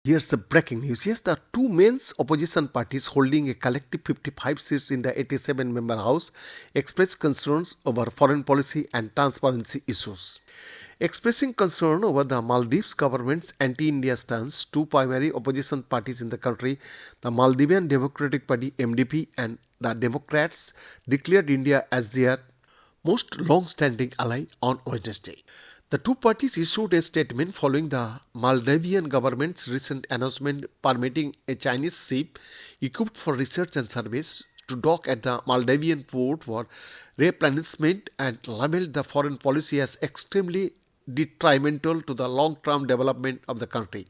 Here's the breaking news. Yes, the two main opposition parties holding a collective 55 seats in the 87-member House expressed concerns over foreign policy and transparency issues. Expressing concern over the Maldives government's anti-India stance, two primary opposition parties in the country, the Maldivian Democratic Party (MDP) and the Democrats, declared India as their most long-standing ally on Wednesday. The two parties issued a statement following the Maldivian government's recent announcement permitting a Chinese ship equipped for research and surveys to dock at the Maldivian port for replenishment and labeled the foreign policy as extremely detrimental to the long-term development of the country.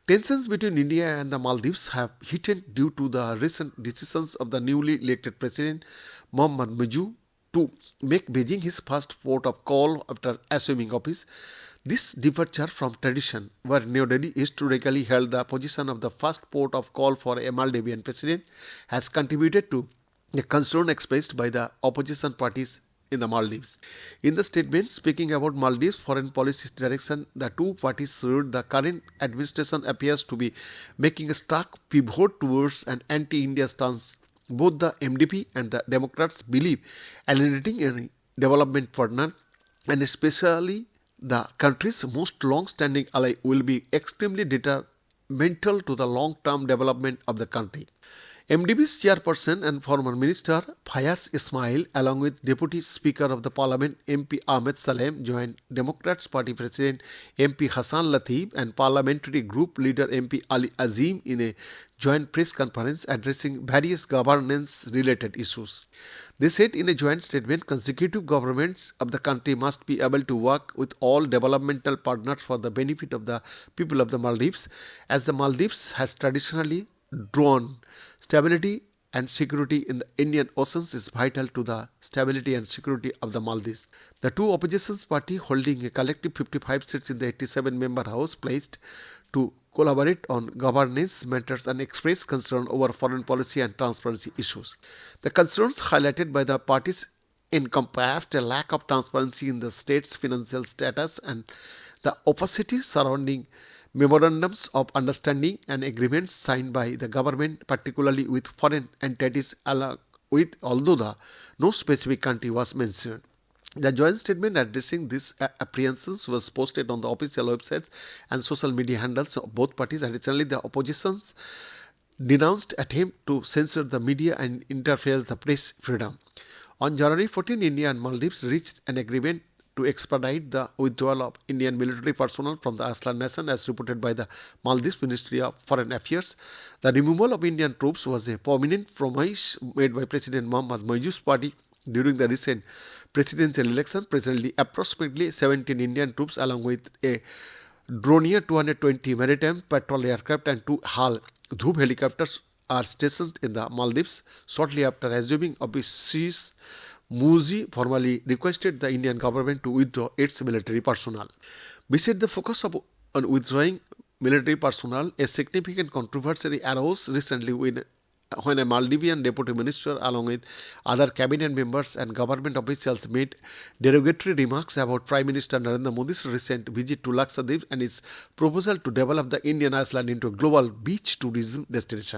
Tensions between India and the Maldives have heated due to the recent decisions of the newly elected President Mohammad Mujib to make Beijing his first port of call after assuming office. This departure from tradition, where New Delhi historically held the position of the first port of call for a Maldivian president, has contributed to the concern expressed by the opposition parties in the Maldives. In the statement speaking about Maldives' foreign policy direction, the two parties said the current administration appears to be making a stark pivot towards an anti-India stance. Both the MDP and the Democrats believe alienating any development partner, and especially the country's most long-standing ally, will be extremely detrimental to the long-term development of the country. MDP's chairperson and former minister Fayaz Ismail, along with Deputy Speaker of the Parliament MP Ahmed Salem, joined Democrats Party President MP Hassan Latif and Parliamentary Group Leader MP Ali Azim in a joint press conference addressing various governance-related issues. They said in a joint statement, consecutive governments of the country must be able to work with all developmental partners for the benefit of the people of the Maldives, as the Maldives has traditionally drawn stability and security in the Indian Oceans is vital to the stability and security of the Maldives. The two opposition parties holding a collective 55 seats in the 87-member House pledged to collaborate on governance matters and express concern over foreign policy and transparency issues. The concerns highlighted by the parties encompassed a lack of transparency in the state's financial status and the opacity surrounding memorandums of understanding and agreements signed by the government, particularly with foreign entities, although no specific country was mentioned. The joint statement addressing these apprehensions was posted on the official websites and social media handles of both parties. Additionally, the oppositions denounced attempt to censor the media and interfere with the press freedom. On January 14, India and Maldives reached an agreement to expedite the withdrawal of Indian military personnel from the Aslan nation, as reported by the Maldives Ministry of Foreign Affairs. The removal of Indian troops was a prominent promise made by President Mohammad Mujib's party during the recent presidential election. Presently, approximately 17 Indian troops, along with a Dornier 220 maritime patrol aircraft and two HAL Dhruv helicopters, are stationed in the Maldives. Shortly after assuming office, Mujib formally requested the Indian government to withdraw its military personnel. Besides the focus on withdrawing military personnel, a significant controversy arose recently when a Maldivian deputy minister, along with other cabinet members and government officials, made derogatory remarks about Prime Minister Narendra Modi's recent visit to Lakshadweep and his proposal to develop the Indian island into a global beach tourism destination.